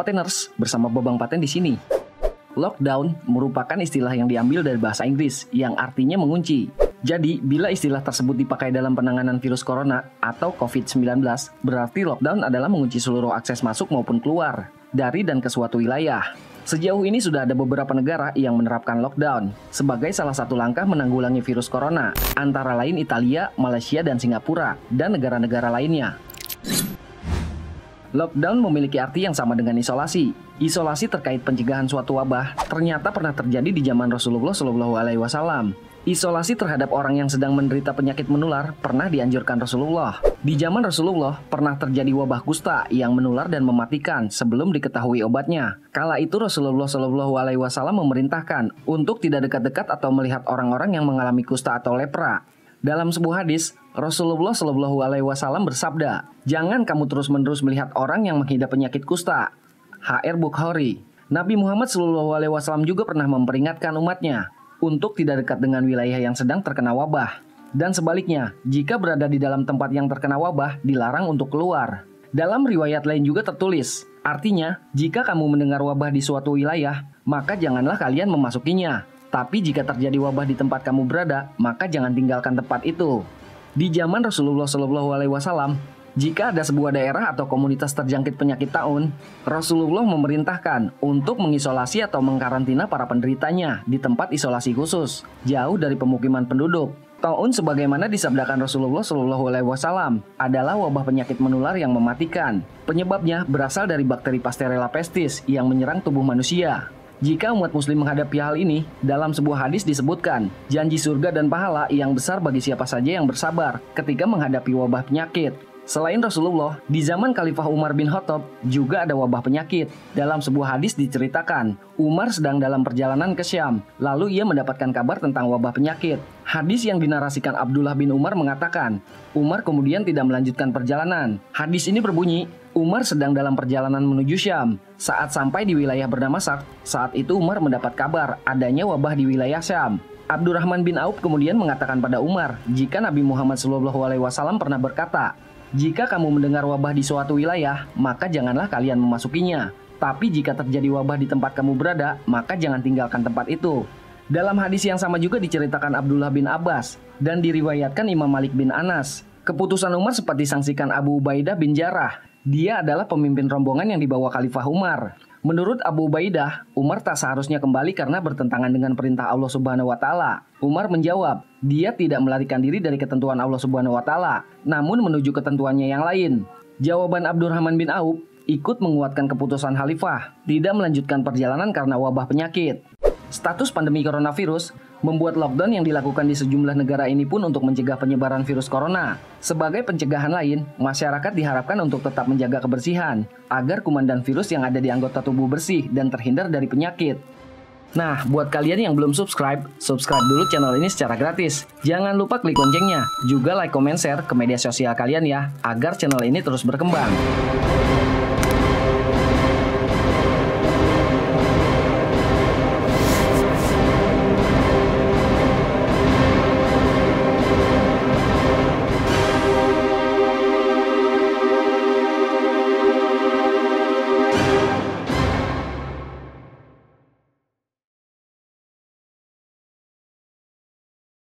Pateners, bersama Babang Paten di sini. Lockdown merupakan istilah yang diambil dari bahasa Inggris yang artinya mengunci. Jadi, bila istilah tersebut dipakai dalam penanganan virus corona atau COVID-19, berarti lockdown adalah mengunci seluruh akses masuk maupun keluar dari dan ke suatu wilayah. Sejauh ini sudah ada beberapa negara yang menerapkan lockdown sebagai salah satu langkah menanggulangi virus corona, antara lain Italia, Malaysia, dan Singapura, dan negara-negara lainnya. Lockdown memiliki arti yang sama dengan isolasi. Isolasi terkait pencegahan suatu wabah ternyata pernah terjadi di zaman Rasulullah SAW. Isolasi terhadap orang yang sedang menderita penyakit menular pernah dianjurkan Rasulullah. Di zaman Rasulullah pernah terjadi wabah kusta yang menular dan mematikan sebelum diketahui obatnya. Kala itu Rasulullah SAW memerintahkan untuk tidak dekat-dekat atau melihat orang-orang yang mengalami kusta atau lepra. Dalam sebuah hadis, Rasulullah SAW bersabda, "Jangan kamu terus-menerus melihat orang yang mengidap penyakit kusta." HR Bukhari. Nabi Muhammad SAW juga pernah memperingatkan umatnya untuk tidak dekat dengan wilayah yang sedang terkena wabah. Dan sebaliknya, jika berada di dalam tempat yang terkena wabah, dilarang untuk keluar. Dalam riwayat lain juga tertulis, artinya, jika kamu mendengar wabah di suatu wilayah, maka janganlah kalian memasukinya. Tapi jika terjadi wabah di tempat kamu berada, maka jangan tinggalkan tempat itu. Di zaman Rasulullah SAW, jika ada sebuah daerah atau komunitas terjangkit penyakit taun, Rasulullah memerintahkan untuk mengisolasi atau mengkarantina para penderitanya di tempat isolasi khusus, jauh dari pemukiman penduduk. Taun sebagaimana disabdakan Rasulullah SAW adalah wabah penyakit menular yang mematikan. Penyebabnya berasal dari bakteri Pasteurella pestis yang menyerang tubuh manusia. Jika umat muslim menghadapi hal ini, dalam sebuah hadis disebutkan, janji surga dan pahala yang besar bagi siapa saja yang bersabar ketika menghadapi wabah penyakit. Selain Rasulullah, di zaman Khalifah Umar bin Khattab juga ada wabah penyakit. Dalam sebuah hadis diceritakan, Umar sedang dalam perjalanan ke Syam, lalu ia mendapatkan kabar tentang wabah penyakit. Hadis yang dinarasikan Abdullah bin Umar mengatakan, Umar kemudian tidak melanjutkan perjalanan. Hadis ini berbunyi, Umar sedang dalam perjalanan menuju Syam. Saat sampai di wilayah bernama Sak, saat itu Umar mendapat kabar adanya wabah di wilayah Syam. Abdurrahman bin Auf kemudian mengatakan pada Umar, jika Nabi Muhammad SAW pernah berkata, jika kamu mendengar wabah di suatu wilayah, maka janganlah kalian memasukinya. Tapi jika terjadi wabah di tempat kamu berada, maka jangan tinggalkan tempat itu. Dalam hadis yang sama juga diceritakan Abdullah bin Abbas dan diriwayatkan Imam Malik bin Anas. Keputusan Umar sempat disangsikan Abu Ubaidah bin Jarrah. Dia adalah pemimpin rombongan yang dibawa Khalifah Umar. Menurut Abu Ubaidah, Umar tak seharusnya kembali karena bertentangan dengan perintah Allah Subhanahu wa Ta'ala. Umar menjawab, dia tidak melarikan diri dari ketentuan Allah Subhanahu wa Ta'ala, namun menuju ketentuannya yang lain. Jawaban Abdurrahman bin Auf ikut menguatkan keputusan Khalifah, tidak melanjutkan perjalanan karena wabah penyakit. Status pandemi coronavirus membuat lockdown yang dilakukan di sejumlah negara ini pun untuk mencegah penyebaran virus corona. Sebagai pencegahan lain, masyarakat diharapkan untuk tetap menjaga kebersihan, agar kuman dan virus yang ada di anggota tubuh bersih dan terhindar dari penyakit. Nah, buat kalian yang belum subscribe dulu channel ini secara gratis. Jangan lupa klik loncengnya, juga like, comment, share ke media sosial kalian ya, agar channel ini terus berkembang.